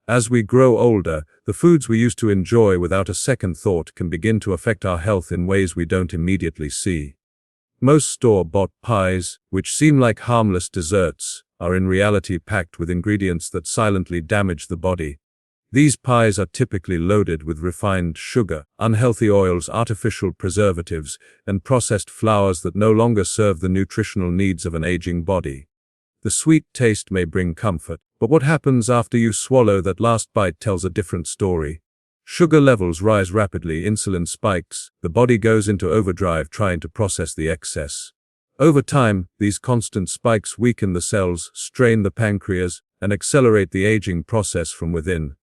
As we grow older, the foods we used to enjoy without a second thought can begin to affect our health in ways we don't immediately see. Most store-bought pies, which seem like harmless desserts, are in reality packed with ingredients that silently damage the body. These pies are typically loaded with refined sugar, unhealthy oils, artificial preservatives, and processed flours that no longer serve the nutritional needs of an aging body. The sweet taste may bring comfort, but what happens after you swallow that last bite tells a different story. Sugar levels rise rapidly, insulin spikes, the body goes into overdrive trying to process the excess. Over time, these constant spikes weaken the cells, strain the pancreas, and accelerate the aging process from within.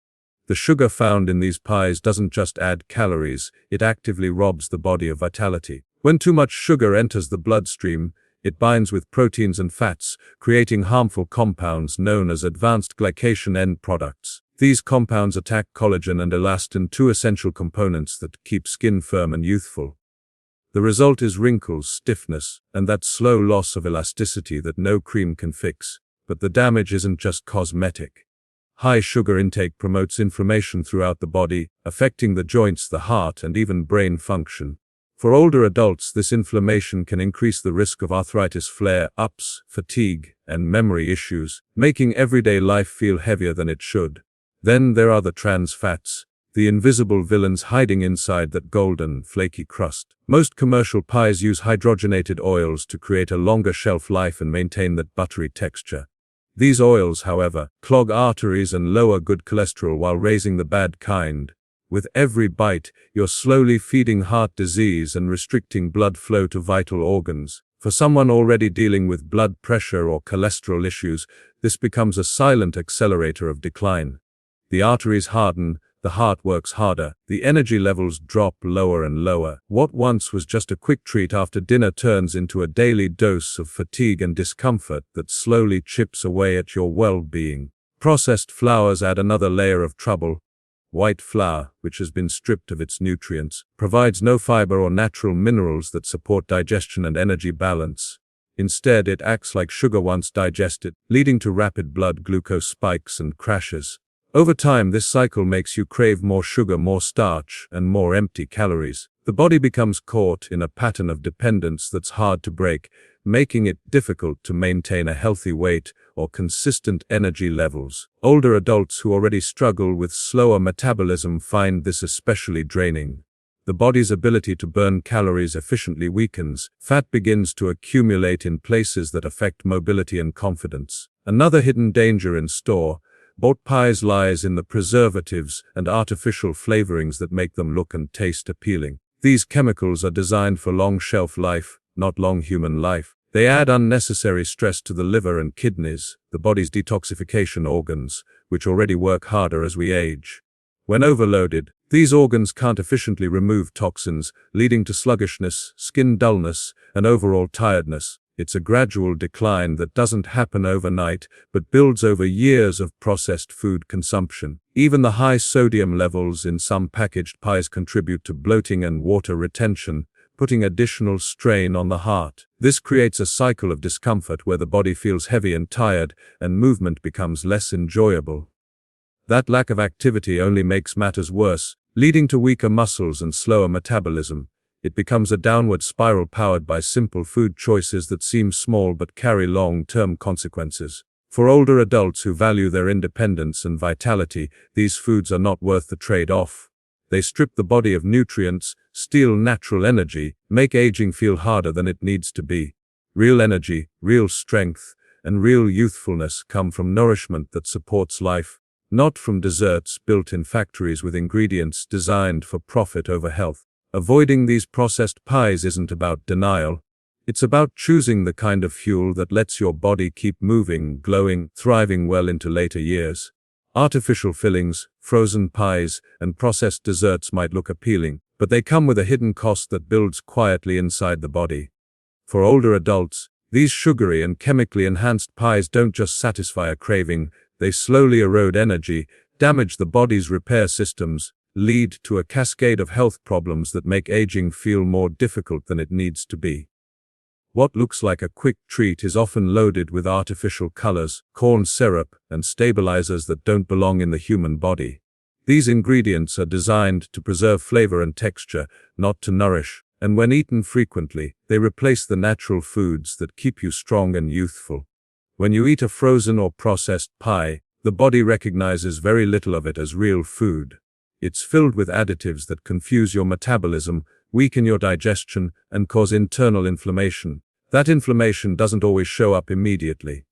The sugar found in these pies doesn't just add calories, it actively robs the body of vitality. When too much sugar enters the bloodstream, it binds with proteins and fats, creating harmful compounds known as advanced glycation end products. These compounds attack collagen and elastin, two essential components that keep skin firm and youthful. The result is wrinkles, stiffness, and that slow loss of elasticity that no cream can fix. But the damage isn't just cosmetic. High sugar intake promotes inflammation throughout the body, affecting the joints, the heart, and even brain function. For older adults, this inflammation can increase the risk of arthritis flare-ups, fatigue, and memory issues, making everyday life feel heavier than it should. Then there are the trans fats, the invisible villains hiding inside that golden, flaky crust. Most commercial pies use hydrogenated oils to create a longer shelf life and maintain that buttery texture. These oils, however, clog arteries and lower good cholesterol while raising the bad kind. With every bite, you're slowly feeding heart disease and restricting blood flow to vital organs. For someone already dealing with blood pressure or cholesterol issues, this becomes a silent accelerator of decline. The arteries harden, the heart works harder, the energy levels drop lower and lower. What once was just a quick treat after dinner turns into a daily dose of fatigue and discomfort that slowly chips away at your well-being. Processed flours add another layer of trouble. White flour, which has been stripped of its nutrients, provides no fiber or natural minerals that support digestion and energy balance. Instead, it acts like sugar once digested, leading to rapid blood glucose spikes and crashes. Over time, this cycle makes you crave more sugar, more starch, and more empty calories. The body becomes caught in a pattern of dependence that's hard to break, making it difficult to maintain a healthy weight or consistent energy levels. Older adults who already struggle with slower metabolism find this especially draining. The body's ability to burn calories efficiently weakens. Fat begins to accumulate in places that affect mobility and confidence. Another hidden danger in store-bought pies lies in the preservatives and artificial flavorings that make them look and taste appealing. These chemicals are designed for long shelf life, not long human life. They add unnecessary stress to the liver and kidneys, the body's detoxification organs, which already work harder as we age. When overloaded, these organs can't efficiently remove toxins, leading to sluggishness, skin dullness, and overall tiredness. It's a gradual decline that doesn't happen overnight, but builds over years of processed food consumption. Even the high sodium levels in some packaged pies contribute to bloating and water retention, putting additional strain on the heart. This creates a cycle of discomfort where the body feels heavy and tired, and movement becomes less enjoyable. That lack of activity only makes matters worse, leading to weaker muscles and slower metabolism. It becomes a downward spiral powered by simple food choices that seem small but carry long-term consequences. For older adults who value their independence and vitality, these foods are not worth the trade-off. They strip the body of nutrients, steal natural energy, make aging feel harder than it needs to be. Real energy, real strength, and real youthfulness come from nourishment that supports life, not from desserts built in factories with ingredients designed for profit over health. Avoiding these processed pies isn't about denial. It's about choosing the kind of fuel that lets your body keep moving, glowing, thriving well into later years. Artificial fillings, frozen pies, and processed desserts might look appealing, but they come with a hidden cost that builds quietly inside the body. For older adults, these sugary and chemically enhanced pies don't just satisfy a craving, they slowly erode energy, damage the body's repair systems, lead to a cascade of health problems that make aging feel more difficult than it needs to be. What looks like a quick treat is often loaded with artificial colors, corn syrup, and stabilizers that don't belong in the human body. These ingredients are designed to preserve flavor and texture, not to nourish, and when eaten frequently, they replace the natural foods that keep you strong and youthful. When you eat a frozen or processed pie, the body recognizes very little of it as real food. It's filled with additives that confuse your metabolism, weaken your digestion, and cause internal inflammation. That inflammation doesn't always show up immediately.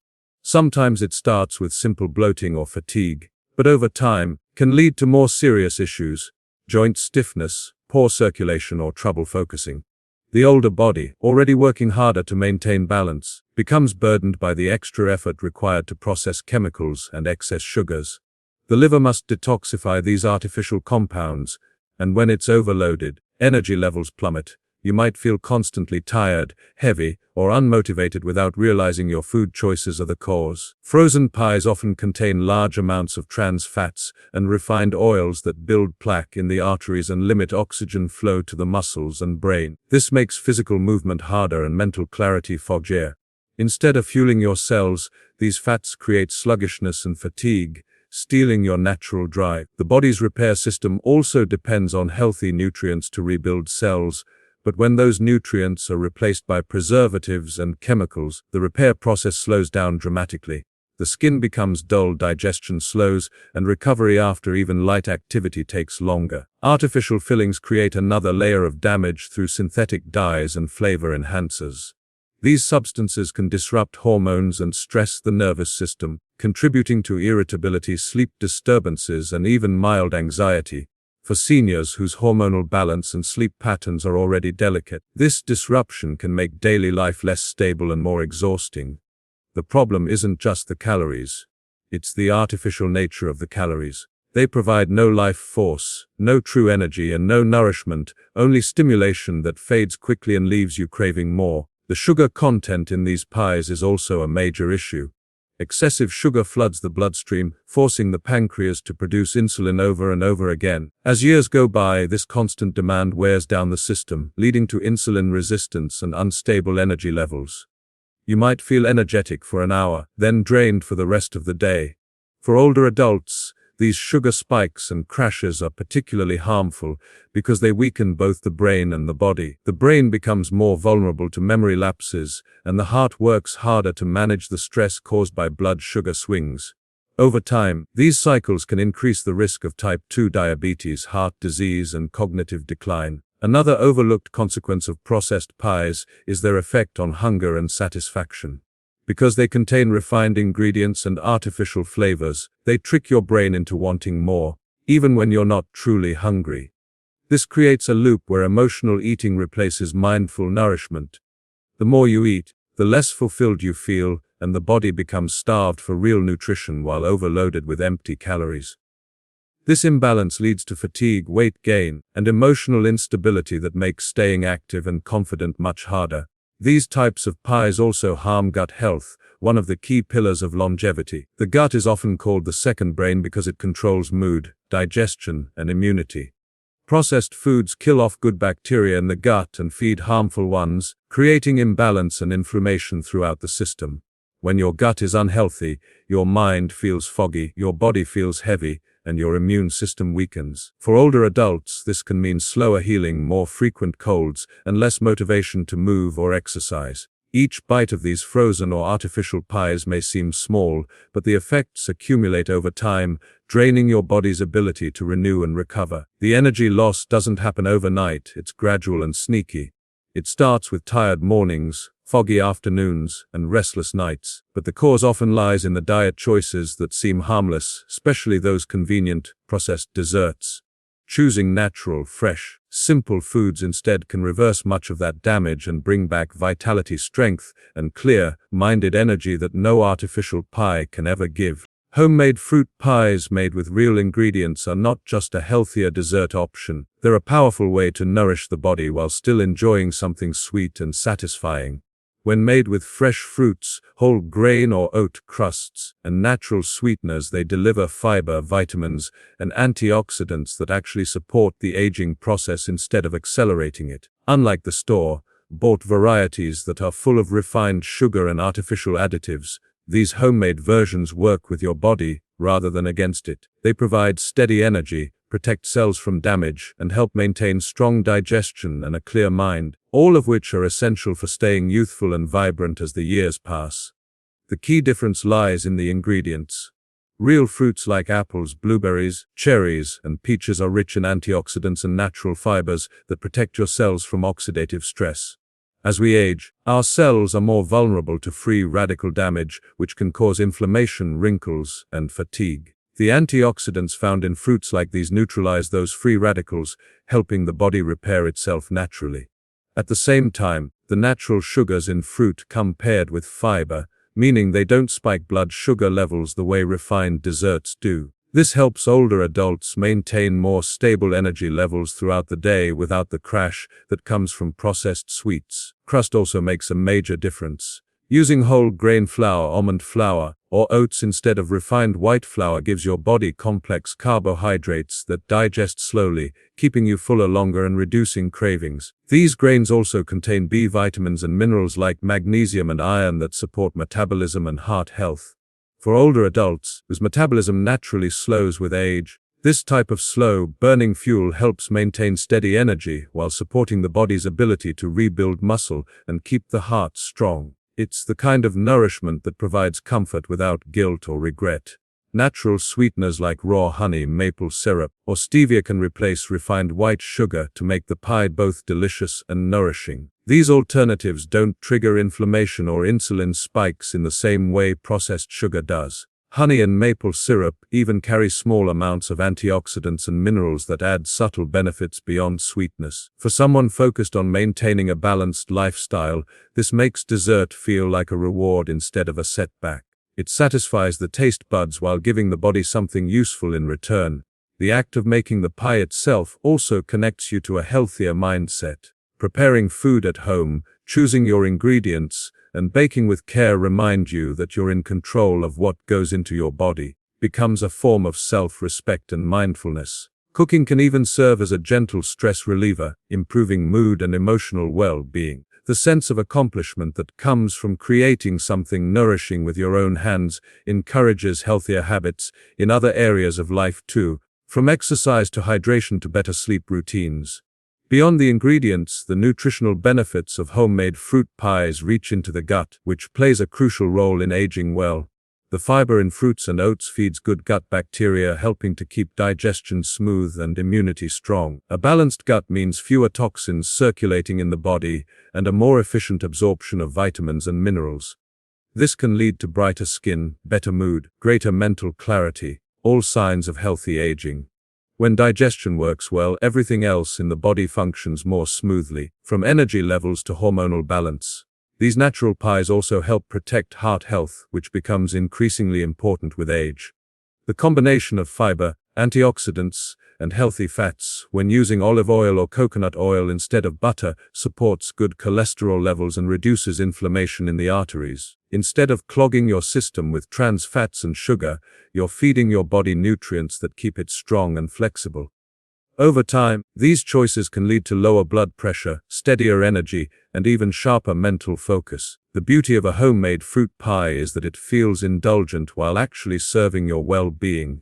Sometimes it starts with simple bloating or fatigue, but over time, can lead to more serious issues, joint stiffness, poor circulation, or trouble focusing. The older body, already working harder to maintain balance, becomes burdened by the extra effort required to process chemicals and excess sugars. The liver must detoxify these artificial compounds, and when it's overloaded, energy levels plummet. You might feel constantly tired, heavy, or unmotivated without realizing your food choices are the cause. Frozen pies often contain large amounts of trans fats and refined oils that build plaque in the arteries and limit oxygen flow to the muscles and brain. This makes physical movement harder and mental clarity foggier. Instead of fueling your cells, these fats create sluggishness and fatigue, stealing your natural drive. The body's repair system also depends on healthy nutrients to rebuild cells, but when those nutrients are replaced by preservatives and chemicals, the repair process slows down dramatically. The skin becomes dull, digestion slows, and recovery after even light activity takes longer. Artificial fillings create another layer of damage through synthetic dyes and flavor enhancers. These substances can disrupt hormones and stress the nervous system, contributing to irritability, sleep disturbances, and even mild anxiety. For seniors whose hormonal balance and sleep patterns are already delicate, this disruption can make daily life less stable and more exhausting. The problem isn't just the calories. It's the artificial nature of the calories. They provide no life force, no true energy, and no nourishment, only stimulation that fades quickly and leaves you craving more. The sugar content in these pies is also a major issue. Excessive sugar floods the bloodstream, forcing the pancreas to produce insulin over and over again. As years go by, this constant demand wears down the system, leading to insulin resistance and unstable energy levels. You might feel energetic for an hour, then drained for the rest of the day. For older adults, these sugar spikes and crashes are particularly harmful because they weaken both the brain and the body. The brain becomes more vulnerable to memory lapses, and the heart works harder to manage the stress caused by blood sugar swings. Over time, these cycles can increase the risk of type 2 diabetes, heart disease, and cognitive decline. Another overlooked consequence of processed pies is their effect on hunger and satisfaction. Because they contain refined ingredients and artificial flavors, they trick your brain into wanting more, even when you're not truly hungry. This creates a loop where emotional eating replaces mindful nourishment. The more you eat, the less fulfilled you feel, and the body becomes starved for real nutrition while overloaded with empty calories. This imbalance leads to fatigue, weight gain, and emotional instability that makes staying active and confident much harder. These types of pies also harm gut health, one of the key pillars of longevity. The gut is often called the second brain because it controls mood, digestion, and immunity. Processed foods kill off good bacteria in the gut and feed harmful ones, creating imbalance and inflammation throughout the system. When your gut is unhealthy, your mind feels foggy, your body feels heavy, and your immune system weakens. For older adults, this can mean slower healing, more frequent colds, and less motivation to move or exercise. Each bite of these frozen or artificial pies may seem small, but the effects accumulate over time, draining your body's ability to renew and recover. The energy loss doesn't happen overnight, it's gradual and sneaky. It starts with tired mornings, foggy afternoons, and restless nights, but the cause often lies in the diet choices that seem harmless, especially those convenient, processed desserts. Choosing natural, fresh, simple foods instead can reverse much of that damage and bring back vitality, strength, and clear-minded energy that no artificial pie can ever give. Homemade fruit pies made with real ingredients are not just a healthier dessert option, they're a powerful way to nourish the body while still enjoying something sweet and satisfying. When made with fresh fruits, whole grain or oat crusts, and natural sweeteners, they deliver fiber, vitamins, and antioxidants that actually support the aging process instead of accelerating it. Unlike the store, bought varieties that are full of refined sugar and artificial additives. These homemade versions work with your body rather than against it. They provide steady energy, protect cells from damage, and help maintain strong digestion and a clear mind, all of which are essential for staying youthful and vibrant as the years pass. The key difference lies in the ingredients. Real fruits like apples, blueberries, cherries, and peaches are rich in antioxidants and natural fibers that protect your cells from oxidative stress. As we age, our cells are more vulnerable to free radical damage, which can cause inflammation, wrinkles, and fatigue. The antioxidants found in fruits like these neutralize those free radicals, helping the body repair itself naturally. At the same time, the natural sugars in fruit come paired with fiber, meaning they don't spike blood sugar levels the way refined desserts do. This helps older adults maintain more stable energy levels throughout the day without the crash that comes from processed sweets. Crust also makes a major difference. Using whole grain flour, almond flour, or oats instead of refined white flour gives your body complex carbohydrates that digest slowly, keeping you fuller longer and reducing cravings. These grains also contain B vitamins and minerals like magnesium and iron that support metabolism and heart health. For older adults, whose metabolism naturally slows with age, this type of slow-burning fuel helps maintain steady energy while supporting the body's ability to rebuild muscle and keep the heart strong. It's the kind of nourishment that provides comfort without guilt or regret. Natural sweeteners like raw honey, maple syrup, or stevia can replace refined white sugar to make the pie both delicious and nourishing. These alternatives don't trigger inflammation or insulin spikes in the same way processed sugar does. Honey and maple syrup even carry small amounts of antioxidants and minerals that add subtle benefits beyond sweetness. For someone focused on maintaining a balanced lifestyle, this makes dessert feel like a reward instead of a setback. It satisfies the taste buds while giving the body something useful in return. The act of making the pie itself also connects you to a healthier mindset. Preparing food at home, choosing your ingredients, and baking with care remind you that you're in control of what goes into your body, becomes a form of self-respect and mindfulness. Cooking can even serve as a gentle stress reliever, improving mood and emotional well-being. The sense of accomplishment that comes from creating something nourishing with your own hands encourages healthier habits in other areas of life too, from exercise to hydration to better sleep routines. Beyond the ingredients, the nutritional benefits of homemade fruit pies reach into the gut, which plays a crucial role in aging well. The fiber in fruits and oats feeds good gut bacteria, helping to keep digestion smooth and immunity strong. A balanced gut means fewer toxins circulating in the body and a more efficient absorption of vitamins and minerals. This can lead to brighter skin, better mood, greater mental clarity, all signs of healthy aging. When digestion works well, everything else in the body functions more smoothly, from energy levels to hormonal balance. These natural pies also help protect heart health, which becomes increasingly important with age. The combination of fiber, antioxidants, and healthy fats, when using olive oil or coconut oil instead of butter, supports good cholesterol levels and reduces inflammation in the arteries. Instead of clogging your system with trans fats and sugar, you're feeding your body nutrients that keep it strong and flexible. Over time, these choices can lead to lower blood pressure, steadier energy, and even sharper mental focus. The beauty of a homemade fruit pie is that it feels indulgent while actually serving your well-being.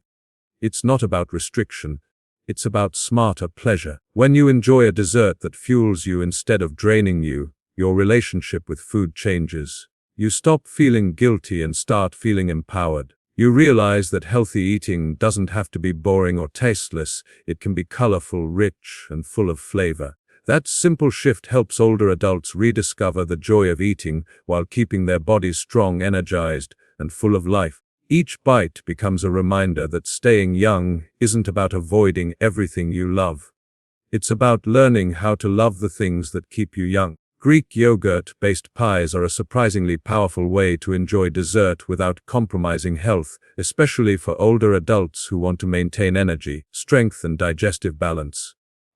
It's not about restriction, it's about smarter pleasure. When you enjoy a dessert that fuels you instead of draining you, your relationship with food changes. You stop feeling guilty and start feeling empowered. You realize that healthy eating doesn't have to be boring or tasteless, it can be colorful, rich, and full of flavor. That simple shift helps older adults rediscover the joy of eating while keeping their bodies strong, energized, and full of life. Each bite becomes a reminder that staying young isn't about avoiding everything you love. It's about learning how to love the things that keep you young. Greek yogurt-based pies are a surprisingly powerful way to enjoy dessert without compromising health, especially for older adults who want to maintain energy, strength, and digestive balance.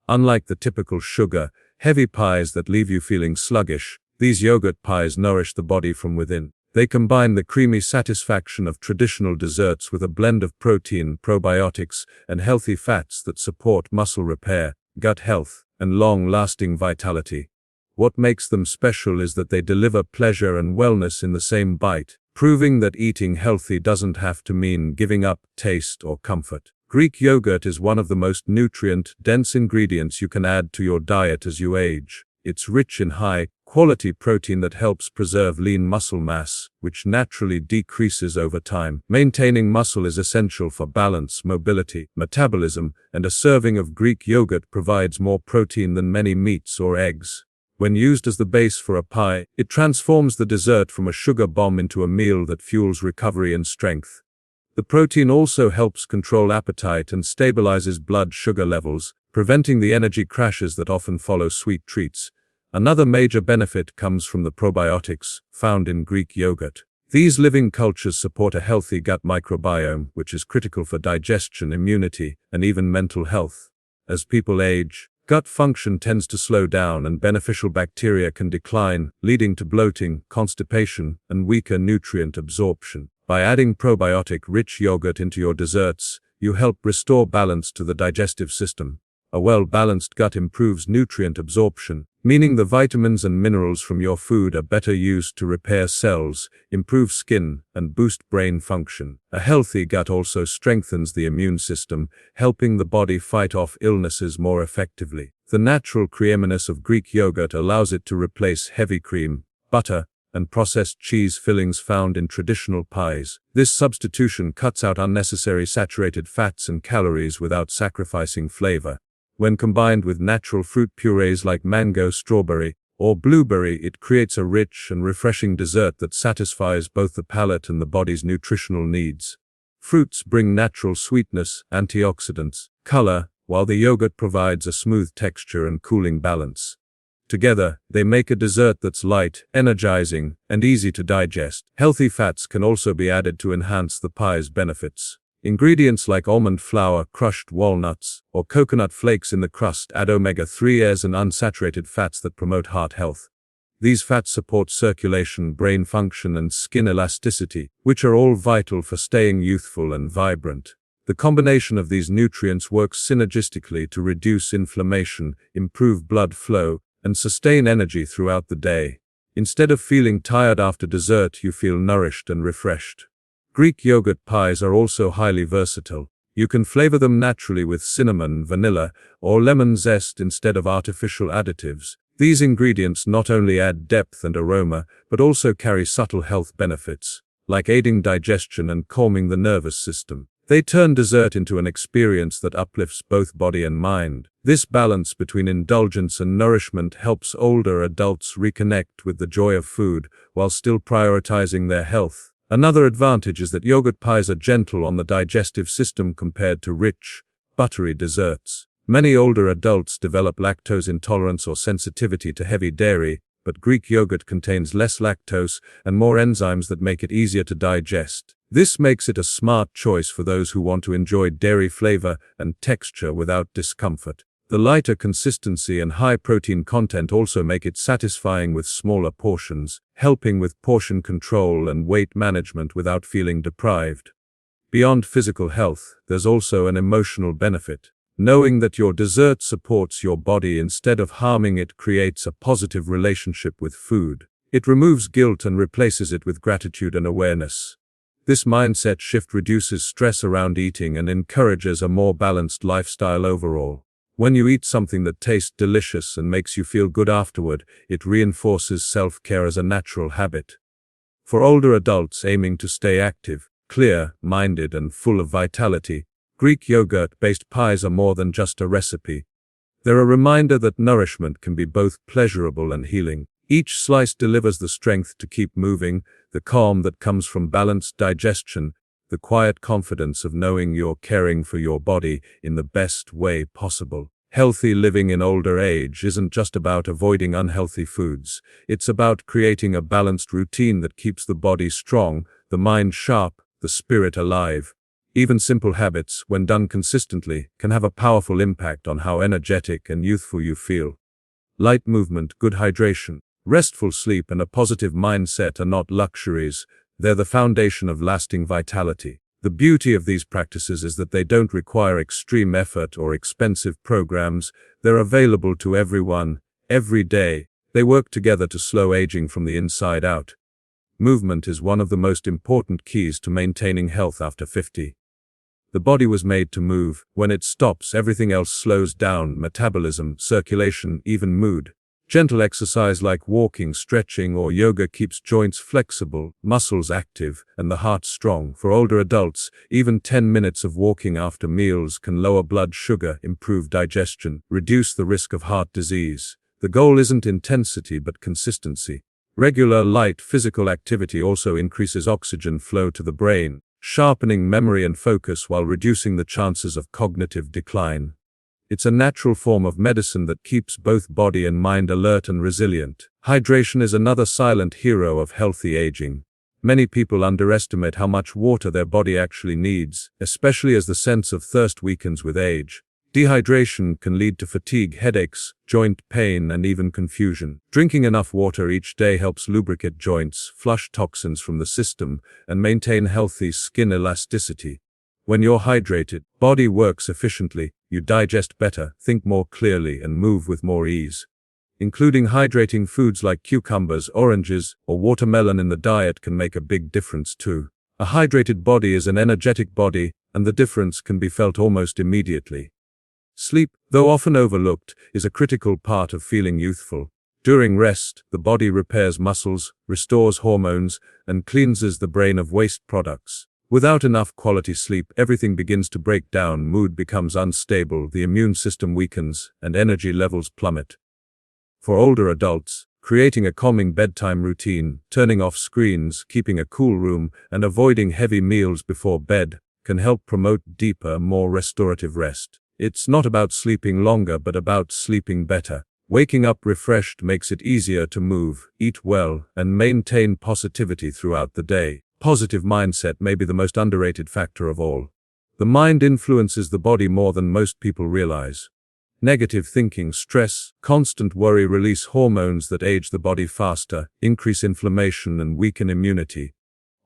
Unlike the typical sugar, heavy pies that leave you feeling sluggish, these yogurt pies nourish the body from within. They combine the creamy satisfaction of traditional desserts with a blend of protein, probiotics, and healthy fats that support muscle repair, gut health, and long-lasting vitality. What makes them special is that they deliver pleasure and wellness in the same bite, proving that eating healthy doesn't have to mean giving up taste or comfort. Greek yogurt is one of the most nutrient-dense ingredients you can add to your diet as you age. It's rich in high-quality protein that helps preserve lean muscle mass, which naturally decreases over time. Maintaining muscle is essential for balance, mobility, metabolism, and a serving of Greek yogurt provides more protein than many meats or eggs. When used as the base for a pie, it transforms the dessert from a sugar bomb into a meal that fuels recovery and strength. The protein also helps control appetite and stabilizes blood sugar levels, preventing the energy crashes that often follow sweet treats. Another major benefit comes from the probiotics found in Greek yogurt. These living cultures support a healthy gut microbiome, which is critical for digestion, immunity, and even mental health. As people age, gut function tends to slow down and beneficial bacteria can decline, leading to bloating, constipation, and weaker nutrient absorption. By adding probiotic-rich yogurt into your desserts, you help restore balance to the digestive system. A well-balanced gut improves nutrient absorption, meaning the vitamins and minerals from your food are better used to repair cells, improve skin, and boost brain function. A healthy gut also strengthens the immune system, helping the body fight off illnesses more effectively. The natural creaminess of Greek yogurt allows it to replace heavy cream, butter, and processed cheese fillings found in traditional pies. This substitution cuts out unnecessary saturated fats and calories without sacrificing flavor. When combined with natural fruit purees like mango, strawberry, or blueberry, it creates a rich and refreshing dessert that satisfies both the palate and the body's nutritional needs. Fruits bring natural sweetness, antioxidants, color, while the yogurt provides a smooth texture and cooling balance. Together, they make a dessert that's light, energizing, and easy to digest. Healthy fats can also be added to enhance the pie's benefits. Ingredients like almond flour, crushed walnuts, or coconut flakes in the crust add omega-3s and unsaturated fats that promote heart health. These fats support circulation, brain function, and skin elasticity, which are all vital for staying youthful and vibrant. The combination of these nutrients works synergistically to reduce inflammation, improve blood flow, and sustain energy throughout the day. Instead of feeling tired after dessert, you feel nourished and refreshed. Greek yogurt pies are also highly versatile. You can flavor them naturally with cinnamon, vanilla, or lemon zest instead of artificial additives. These ingredients not only add depth and aroma, but also carry subtle health benefits, like aiding digestion and calming the nervous system. They turn dessert into an experience that uplifts both body and mind. This balance between indulgence and nourishment helps older adults reconnect with the joy of food while still prioritizing their health. Another advantage is that yogurt pies are gentle on the digestive system compared to rich, buttery desserts. Many older adults develop lactose intolerance or sensitivity to heavy dairy, but Greek yogurt contains less lactose and more enzymes that make it easier to digest. This makes it a smart choice for those who want to enjoy dairy flavor and texture without discomfort. The lighter consistency and high protein content also make it satisfying with smaller portions, helping with portion control and weight management without feeling deprived. Beyond physical health, there's also an emotional benefit. Knowing that your dessert supports your body instead of harming it creates a positive relationship with food. It removes guilt and replaces it with gratitude and awareness. This mindset shift reduces stress around eating and encourages a more balanced lifestyle overall. When you eat something that tastes delicious and makes you feel good afterward, it reinforces self-care as a natural habit. For older adults aiming to stay active, clear-minded, and full of vitality, Greek yogurt-based pies are more than just a recipe. They're a reminder that nourishment can be both pleasurable and healing. Each slice delivers the strength to keep moving, the calm that comes from balanced digestion, the quiet confidence of knowing you're caring for your body in the best way possible. Healthy living in older age isn't just about avoiding unhealthy foods. It's about creating a balanced routine that keeps the body strong, the mind sharp, the spirit alive. Even simple habits, when done consistently, can have a powerful impact on how energetic and youthful you feel. Light movement, good hydration, restful sleep, and a positive mindset are not luxuries. They're the foundation of lasting vitality. The beauty of these practices is that they don't require extreme effort or expensive programs. They're available to everyone, every day, They work together to slow aging from the inside out. Movement is one of the most important keys to maintaining health after 50. The body was made to move. When it stops, everything else slows down: metabolism, circulation, even mood. Gentle exercise like walking, stretching, or yoga keeps joints flexible, muscles active, and the heart strong. For older adults, even 10 minutes of walking after meals can lower blood sugar, improve digestion, reduce the risk of heart disease. The goal isn't intensity but consistency. Regular light physical activity also increases oxygen flow to the brain, sharpening memory and focus while reducing the chances of cognitive decline. It's a natural form of medicine that keeps both body and mind alert and resilient. Hydration is another silent hero of healthy aging. Many people underestimate how much water their body actually needs, especially as the sense of thirst weakens with age. Dehydration can lead to fatigue, headaches, joint pain, and even confusion. Drinking enough water each day helps lubricate joints, flush toxins from the system, and maintain healthy skin elasticity. When you're hydrated, body works efficiently, you digest better, think more clearly, and move with more ease. Including hydrating foods like cucumbers, oranges, or watermelon in the diet can make a big difference too. A hydrated body is an energetic body, and the difference can be felt almost immediately. Sleep, though often overlooked, is a critical part of feeling youthful. During rest, the body repairs muscles, restores hormones, and cleanses the brain of waste products. Without enough quality sleep, everything begins to break down, mood becomes unstable, the immune system weakens, and energy levels plummet. For older adults, creating a calming bedtime routine, turning off screens, keeping a cool room, and avoiding heavy meals before bed can help promote deeper, more restorative rest. It's not about sleeping longer but about sleeping better. Waking up refreshed makes it easier to move, eat well, and maintain positivity throughout the day. Positive mindset may be the most underrated factor of all. The mind influences the body more than most people realize. Negative thinking, stress, constant worry release hormones that age the body faster, increase inflammation, and weaken immunity.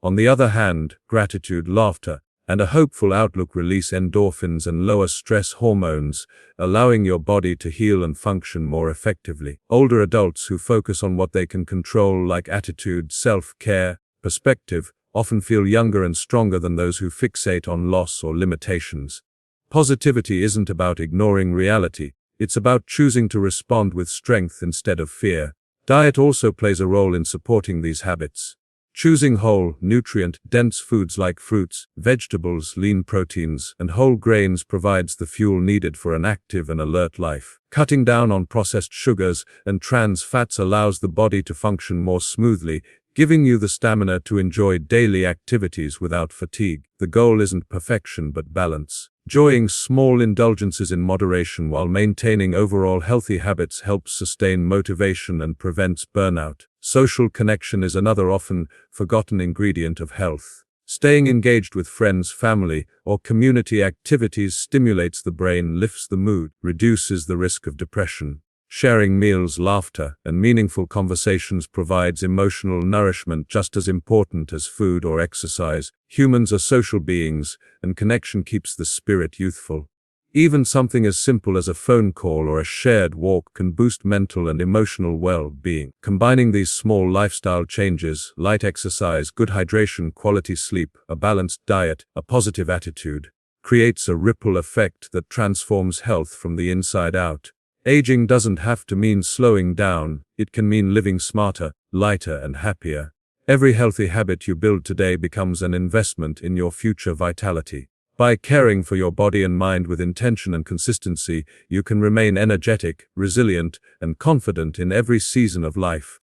On the other hand, gratitude, laughter, and a hopeful outlook release endorphins and lower stress hormones, allowing your body to heal and function more effectively. Older adults who focus on what they can control, like attitude, self-care, perspective, often feel younger and stronger than those who fixate on loss or limitations. Positivity isn't about ignoring reality, it's about choosing to respond with strength instead of fear. Diet also plays a role in supporting these habits. Choosing whole, nutrient-dense foods like fruits, vegetables, lean proteins, and whole grains provides the fuel needed for an active and alert life. Cutting down on processed sugars and trans fats allows the body to function more smoothly, giving you the stamina to enjoy daily activities without fatigue. The goal isn't perfection but balance. Enjoying small indulgences in moderation while maintaining overall healthy habits helps sustain motivation and prevents burnout. Social connection is another often forgotten ingredient of health. Staying engaged with friends, family, or community activities stimulates the brain, lifts the mood, reduces the risk of depression. Sharing meals, laughter, and meaningful conversations provides emotional nourishment just as important as food or exercise. Humans are social beings, and connection keeps the spirit youthful. Even something as simple as a phone call or a shared walk can boost mental and emotional well-being. Combining these small lifestyle changes, light exercise, good hydration, quality sleep, a balanced diet, a positive attitude, creates a ripple effect that transforms health from the inside out. Aging doesn't have to mean slowing down, it can mean living smarter, lighter, and happier. Every healthy habit you build today becomes an investment in your future vitality. By caring for your body and mind with intention and consistency, you can remain energetic, resilient, and confident in every season of life.